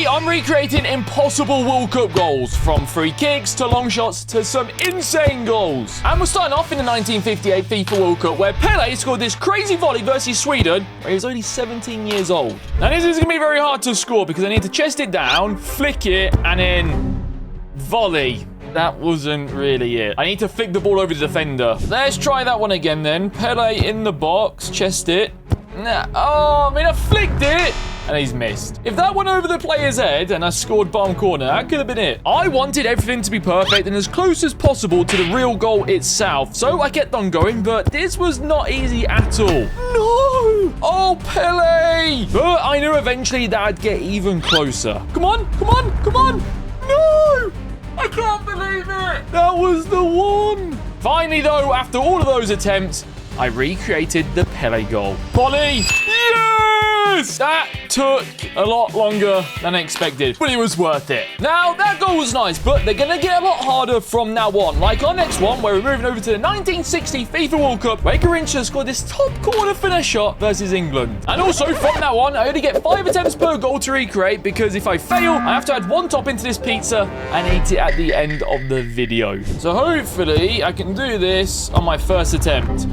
Today, I'm recreating impossible World Cup goals, from free kicks to long shots to some insane goals. And we're starting off in the 1958 FIFA World Cup, where Pele scored this crazy volley versus Sweden, where he was only 17 years old. Now, this is going to be very hard to score because I need to chest it down, flick it, and then volley. That wasn't really it. I need to flick the ball over the defender. Let's try that one again then. Pele in the box, chest it. Nah. Oh, I mean, I flicked it. And he's missed. If that went over the player's head and I scored bottom corner, that could have been it. I wanted everything to be perfect and as close as possible to the real goal itself. So I kept on going, but this was not easy at all. No! Oh, Pele! But I knew eventually that I'd get even closer. Come on, come on, come on! No! I can't believe it! That was the one! Finally, though, after all of those attempts, I recreated the Pele goal. Volley! Yes! That took a lot longer than expected, but it was worth it. Now, that goal was nice, but they're going to get a lot harder from now on. Like our next one, where we're moving over to the 1960 FIFA World Cup, where Garrincha scored this top corner finesse shot versus England. And also, from now on, I only get 5 attempts per goal to recreate, because if I fail, I have to add 1 top into this pizza and eat it at the end of the video. So hopefully, I can do this on my first attempt.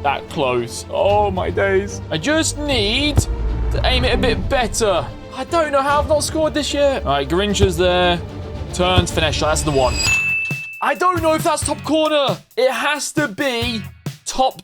That close. Oh, my days. I just need to aim it a bit better. I don't know how I've not scored this yet. All right, Garrincha's there. Turns, finesse shot. That's the one. I don't know if that's top corner. It has to be top.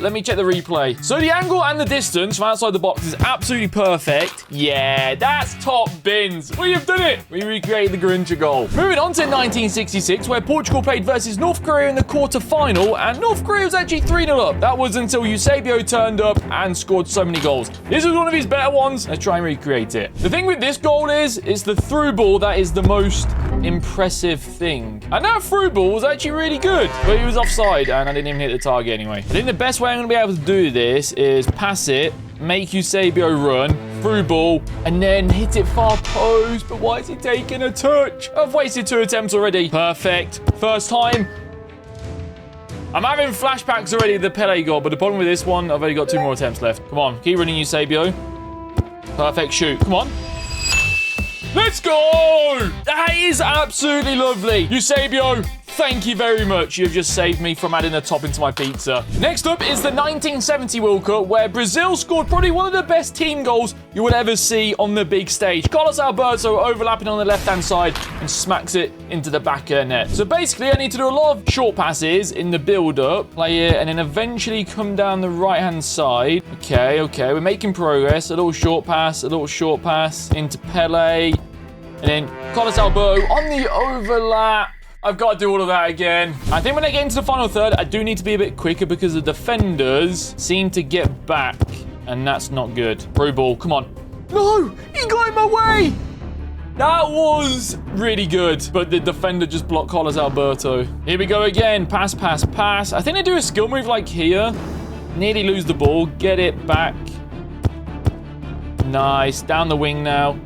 Let me check the replay. So the angle and the distance from outside the box is absolutely perfect. Yeah, that's top bins. We have done it. We recreated the Garrincha goal. Moving on to 1966, where Portugal played versus North Korea in the quarter-final, and North Korea was actually 3-0 up. That was until Eusebio turned up and scored so many goals. This was one of his better ones. Let's try and recreate it. The thing with this goal is, it's the through ball that is the most impressive thing. And that through ball was actually really good, but he was offside, and I didn't even hit the target anyway. I think the best way I'm going to be able to do this is pass it, make Eusebio run, through ball, and then hit it far post. But why is he taking a touch? I've wasted 2 attempts already. Perfect. First time. I'm having flashbacks already of the Pele goal, but the problem with this one, I've only got 2 more attempts left. Come on, keep running, Eusebio. Perfect shoot. Come on. Let's go! That is absolutely lovely. Eusebio, thank you very much. You've just saved me from adding a top into my pizza. Next up is the 1970 World Cup, where Brazil scored probably one of the best team goals you will ever see on the big stage. Carlos Alberto overlapping on the left-hand side and smacks it into the back of the net. So basically, I need to do a lot of short passes in the build-up, play it, and then eventually come down the right-hand side. Okay, we're making progress. A little short pass into Pele, and then Carlos Alberto on the overlap. I've got to do all of that again. I think when I get into the final third, I do need to be a bit quicker because the defenders seem to get back, and that's not good. Through ball, come on. No, he got in my way. That was really good, but the defender just blocked Carlos Alberto. Here we go again. Pass. I think they do a skill move like here. Nearly lose the ball. Get it back. Nice. Down the wing now.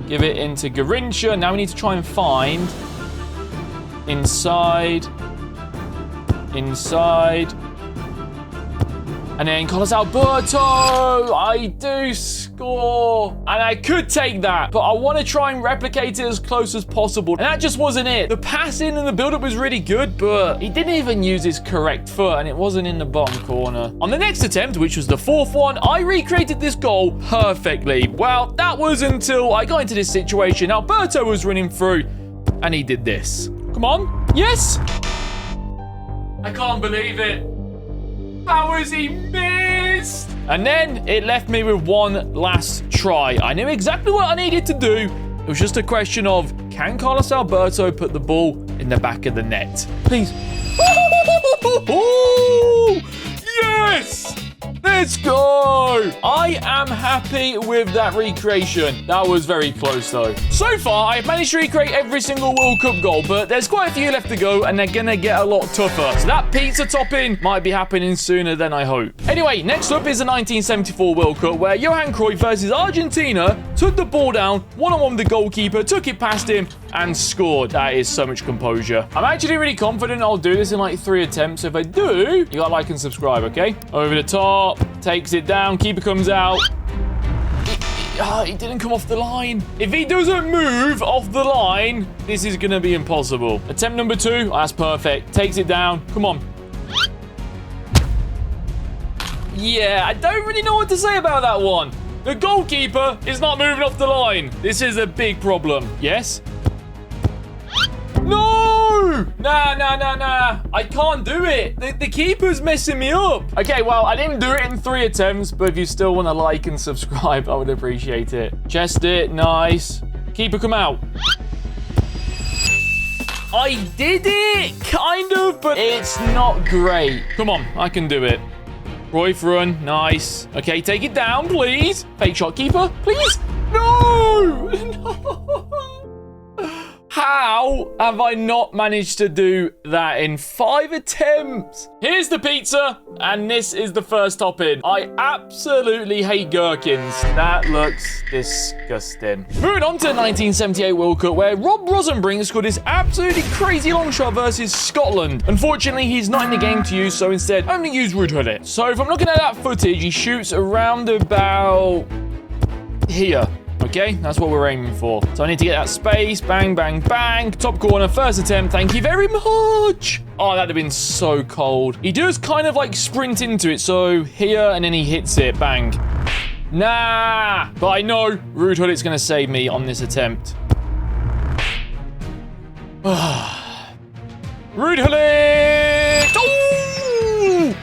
Give it into Garrincha. Now we need to try and find... Inside. And then Carlos Alberto. I do score. And I could take that, but I want to try and replicate it as close as possible. And that just wasn't it. The passing and the build-up was really good, but he didn't even use his correct foot, and it wasn't in the bottom corner. On the next attempt, which was the 4th one, I recreated this goal perfectly. Well, that was until I got into this situation. Alberto was running through, and he did this. Come on. Yes. I can't believe it. How has he missed? And then it left me with one last try. I knew exactly what I needed to do. It was just a question of, can Carlos Alberto put the ball in the back of the net? Please. Oh, yes. Let's go! I am happy with that recreation. That was very close, though. So far, I've managed to recreate every single World Cup goal, but there's quite a few left to go, and they're gonna get a lot tougher. So that pizza topping might be happening sooner than I hope. Anyway, next up is the 1974 World Cup, where Johan Cruyff versus Argentina took the ball down, one-on-one with the goalkeeper, took it past him, and scored. That is so much composure. I'm actually really confident I'll do this in like 3 attempts. So if I do, you gotta like and subscribe, okay? Over the top, takes it down, keeper comes out. He didn't come off the line. If he doesn't move off the line, this is going to be impossible. Attempt number 2. That's perfect. Takes it down. Come on. Yeah, I don't really know what to say about that one. The goalkeeper is not moving off the line. This is a big problem. Yes? No! Nah. I can't do it. The keeper's messing me up. Okay, well, I didn't do it in 3 attempts, but if you still want to like and subscribe, I would appreciate it. Chest it. Nice. Keeper, come out. I did it, kind of, but it's not great. Come on, I can do it. Royf run. Nice. Okay, take it down, please. Fake shot, keeper, please. No! No! How have I not managed to do that in 5 attempts? Here's the pizza, and this is the first topping. I absolutely hate gherkins. That looks disgusting. Moving on to the 1978 World Cup, where Rob Rosenbrink scored this absolutely crazy long shot versus Scotland. Unfortunately, he's not in the game to use, so instead, only use Ruud. So if I'm looking at that footage, he shoots around about here. Okay, that's what we're aiming for. So I need to get that space. Bang, bang, bang. Top corner, first attempt. Thank you very much. Oh, that'd have been so cold. He does kind of like sprint into it. So here, and then he hits it. Bang. Nah. But I know Ruud Hullit's going to save me on this attempt. Ruud Hullit. Oh!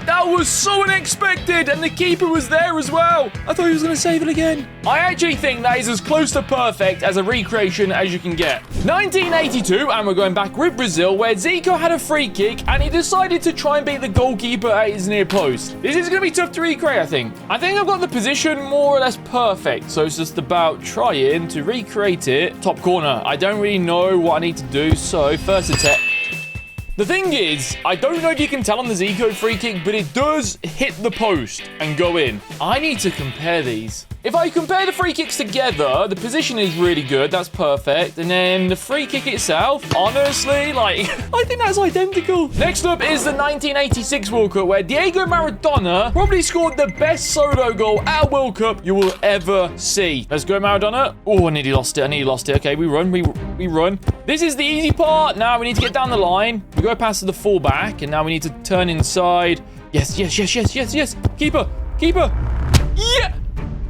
That was so unexpected, and the keeper was there as well. I thought he was going to save it again. I actually think that is as close to perfect as a recreation as you can get. 1982, and we're going back with Brazil, where Zico had a free kick, and he decided to try and beat the goalkeeper at his near post. This is going to be tough to recreate, I think. I've got the position more or less perfect, so it's just about trying to recreate it. Top corner. I don't really know what I need to do, so first attempt. The thing is, I don't know if you can tell on the Zico free kick, but it does hit the post and go in. I need to compare these. If I compare the free kicks together, the position is really good. That's perfect. And then the free kick itself, honestly, I think that's identical. Next up is the 1986 World Cup, where Diego Maradona probably scored the best solo goal at a World Cup you will ever see. Let's go, Maradona. Oh, I nearly lost it. Okay, we run. We run. This is the easy part. Now we need to get down the line. We go past the fullback, and now we need to turn inside. Yes. Keeper. Yeah.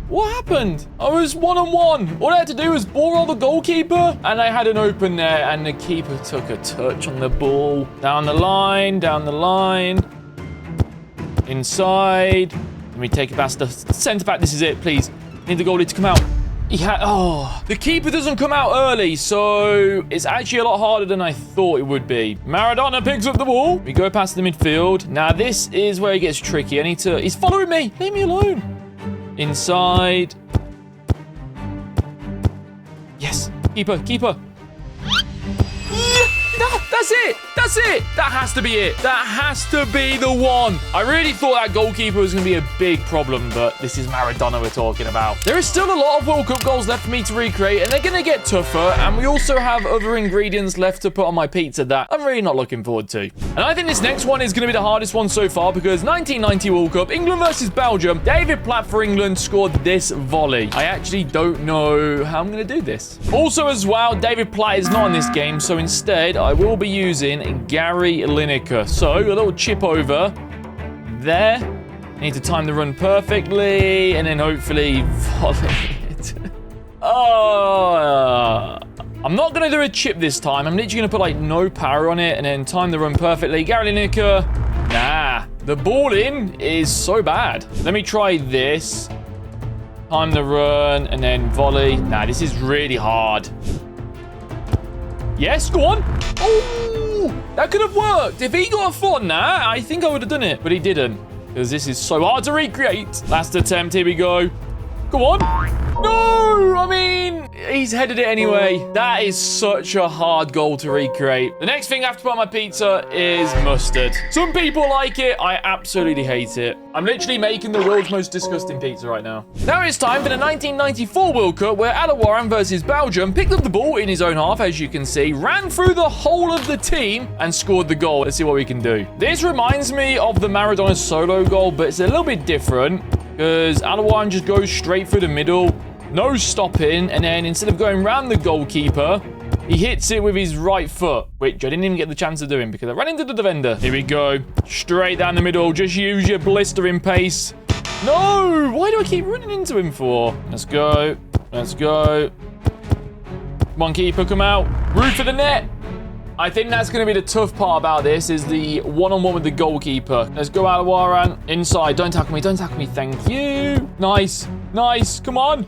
What happened? I was 1-on-1. All I had to do was ball roll the goalkeeper, and I had an open there, and the keeper took a touch on the ball. Down the line. Inside. Let me take it past the centre back. This is it, please. Need the goalie to come out. The keeper doesn't come out early, so it's actually a lot harder than I thought it would be. Maradona picks up the ball. We go past the midfield. Now, this is where it gets tricky. He's following me. Leave me alone. Inside. Yes. Keeper. That's it. That has to be it. That has to be the one. I really thought that goalkeeper was going to be a big problem, but this is Maradona we're talking about. There is still a lot of World Cup goals left for me to recreate, and they're going to get tougher, and we also have other ingredients left to put on my pizza that I'm really not looking forward to. And I think this next one is going to be the hardest one so far, because 1990 World Cup, England versus Belgium, David Platt for England scored this volley. I actually don't know how I'm going to do this. Also as well, David Platt is not in this game, so instead I will be using Gary Lineker. So a little chip over there. Need to time the run perfectly, and then hopefully volley it. I'm not going to do a chip this time. I'm literally going to put no power on it and then time the run perfectly. Gary Lineker. Nah, the ball in is so bad. Let me try this. Time the run and then volley. Nah, this is really hard. Yes, go on. Oh, that could have worked. If he got a foot on that, I think I would have done it. But he didn't, because this is so hard to recreate. Last attempt. Here we go. Go on. No, I mean, he's headed it anyway. That is such a hard goal to recreate. The next thing I have to put on my pizza is mustard. Some people like it. I absolutely hate it. I'm literally making the world's most disgusting pizza right now. Now it's time for the 1994 World Cup, where Alawaran versus Belgium picked up the ball in his own half, as you can see, ran through the whole of the team and scored the goal. Let's see what we can do. This reminds me of the Maradona solo goal, but it's a little bit different, because Alawaran just goes straight through the middle. No stopping. And then instead of going around the goalkeeper, he hits it with his right foot, which I didn't even get the chance of doing because I ran into the defender. Here we go. Straight down the middle. Just use your blistering pace. No! Why do I keep running into him for? Let's go. Let's go. Come on, keeper, come out. Roof of the net. I think that's going to be the tough part about this, is the one-on-one with the goalkeeper. Let's go out of Waran. Inside. Don't tackle me. Don't tackle me. Thank you. Nice. Nice. Come on.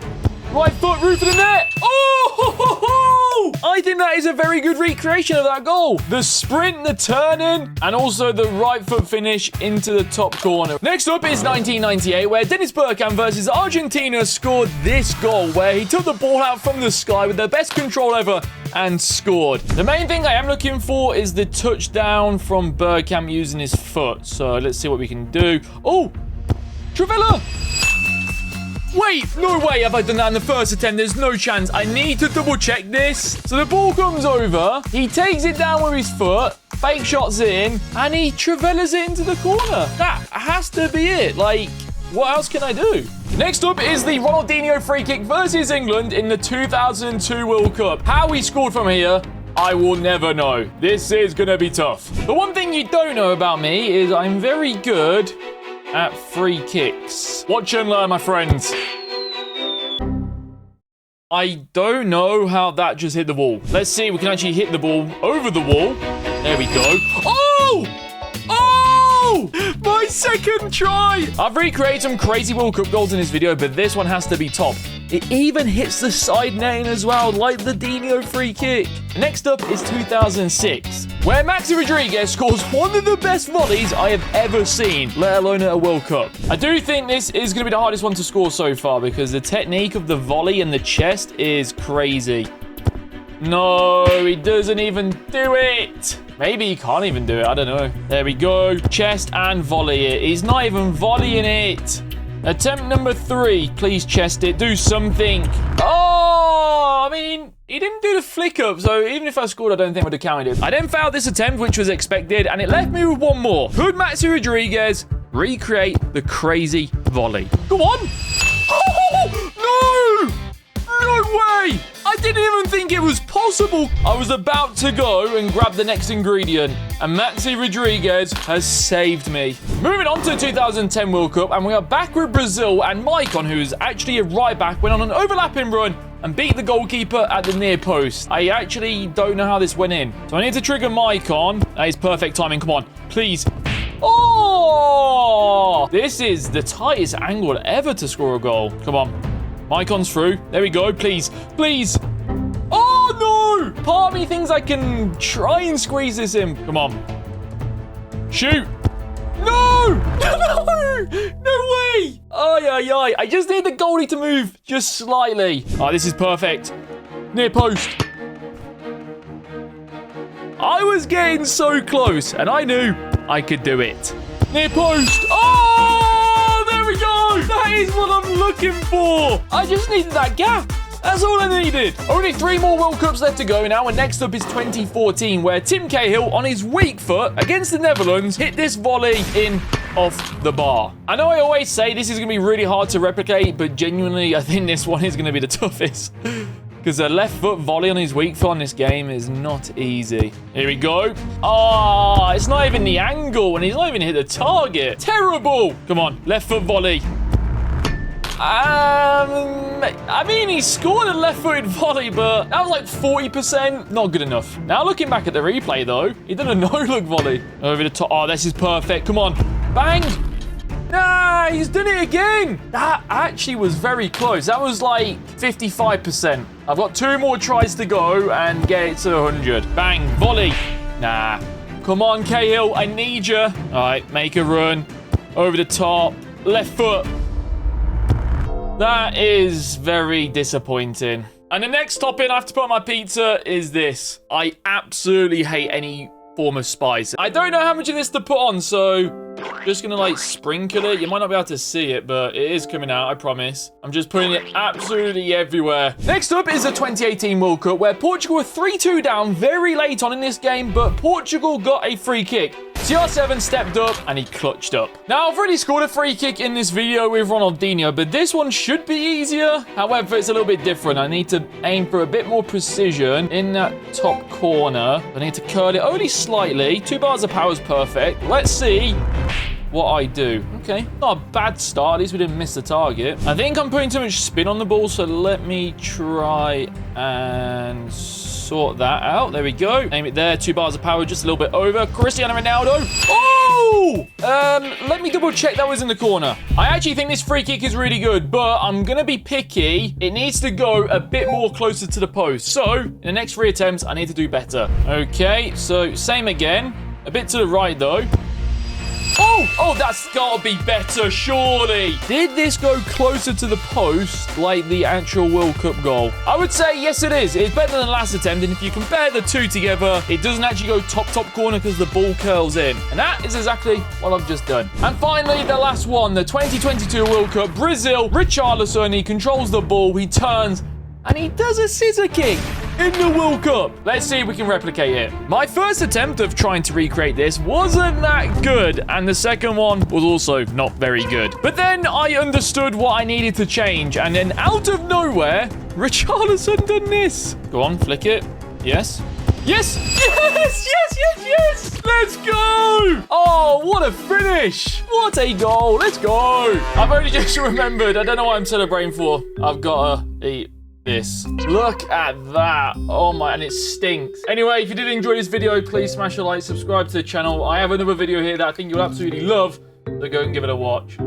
Right foot, roof of the net. Oh! I think that is a very good recreation of that goal. The sprint, the turning, and also the right foot finish into the top corner. Next up is 1998, where Dennis Bergkamp versus Argentina scored this goal, where he took the ball out from the sky with the best control ever and scored. The main thing I am looking for is the touchdown from Bergkamp using his foot. So let's see what we can do. Oh, Travella! Wait, no way have I done that in the first attempt. There's no chance. I need to double check this. So the ball comes over. He takes it down with his foot. Fake shots in. And he Travellas it into the corner. That has to be it. Like, what else can I do? Next up is the Ronaldinho free kick versus England in the 2002 World Cup. How he scored from here, I will never know. This is going to be tough. The one thing you don't know about me is I'm very good at free kicks. Watch and learn, my friends. I don't know how that just hit the wall. Let's see if we can actually hit the ball over the wall. There we go. Oh! Oh! My second try! I've recreated some crazy World Cup goals in this video, but this one has to be top. It even hits the side netting as well, like the Dino free kick. Next up is 2006, where Maxi Rodriguez scores one of the best volleys I have ever seen, let alone at a World Cup. I do think this is going to be the hardest one to score so far because the technique of the volley and the chest is crazy. No, he doesn't even do it. Maybe he can't even do it. I don't know. There we go. Chest and volley it. He's not even volleying it. Attempt number 3. Please chest it. Do something. Oh, I mean, he didn't do the flick up, so even if I scored, I don't think I would have counted it. I then failed this attempt, which was expected, and it left me with one more. Could Maxi Rodriguez recreate the crazy volley? Go on. Oh, no! No way! I didn't even think it was possible. I was about to go and grab the next ingredient, and Maxi Rodriguez has saved me. Moving on to the 2010 World Cup, and we are back with Brazil, and Maicon, who is actually a right back, went on an overlapping run and beat the goalkeeper at the near post. I actually don't know how this went in, so I need to trigger Maicon. That is perfect timing. Come on, please. Oh! This is the tightest angle ever to score a goal. Come on. Maicon's through. There we go. Please. Please. Oh, no. Part of me thinks I can try and squeeze this in. Come on. Shoot. No. No. No way. Ay, ay, ay. I just need the goalie to move just slightly. Oh, this is perfect. Near post. I was getting so close, and I knew I could do it. Near post. Oh, there we go. That is what I'm looking for. I just needed that gap. That's all I needed. Only 3 more World Cups left to go now, and next up is 2014, where Tim Cahill, on his weak foot against the Netherlands, hit this volley in off the bar. I know I always say this is going to be really hard to replicate, but genuinely, I think this one is going to be the toughest. Because a left foot volley on his weak foot on this game is not easy. Here we go. Oh, it's not even the angle, and he's not even hit the target. Terrible. Come on, left foot volley. I mean, he scored a left-footed volley, but that was like 40%. Not good enough. Now, looking back at the replay, though, he did a no-look volley. Over the top. Oh, this is perfect. Come on. Bang. Nah, he's done it again. That actually was very close. That was like 55%. I've got 2 more tries to go and get it to 100. Bang. Volley. Nah. Come on, Cahill. I need you. All right, make a run. Over the top. Left foot. That is very disappointing. And the next topping I have to put on my pizza is this. I absolutely hate any form of spice. I don't know how much of this to put on, so just gonna like sprinkle it. You might not be able to see it, but it is coming out, I promise. I'm just putting it absolutely everywhere. Next up is the 2018 World Cup, where Portugal were 3-2 down very late on in this game, but Portugal got a free kick. CR7 stepped up and he clutched up. Now, I've already scored a free kick in this video with Ronaldinho, but this one should be easier. However, it's a little bit different. I need to aim for a bit more precision in that top corner. I need to curl it only slightly. 2 bars of power is perfect. Let's see what I do. Okay, not a bad start. At least we didn't miss the target. I think I'm putting too much spin on the ball, so let me try and sort that out. There we go. Aim it there. 2 bars of power, just a little bit over. Cristiano Ronaldo. Oh! Let me double check that was in the corner. I actually think this free kick is really good, but I'm gonna be picky. It needs to go a bit more closer to the post. So, in the next 3 attempts, I need to do better. Okay, so same again. A bit to the right, though. Oh, that's gotta be better, surely. Did this go closer to the post like the actual World Cup goal? I would say, yes, it is. It's better than the last attempt, and if you compare the two together, it doesn't actually go top corner because the ball curls in. And that is exactly what I've just done. And finally, the last one, the 2022 World Cup, Brazil, Richarlison, he controls the ball, he turns, and he does a scissor kick in the World Cup. Let's see if we can replicate it. My first attempt of trying to recreate this wasn't that good, and the second one was also not very good. But then I understood what I needed to change, and then out of nowhere, Richarlison done this. Go on, flick it. Yes. Yes! Yes! Yes! Yes! Yes! Let's go! Oh, what a finish! What a goal! Let's go! I've only just remembered. I don't know what I'm celebrating for. I've got to eat this. Look at that. Oh my, and it stinks. Anyway, if you did enjoy this video, please smash a like, subscribe to the channel. I have another video here that I think you'll absolutely love, so go and give it a watch.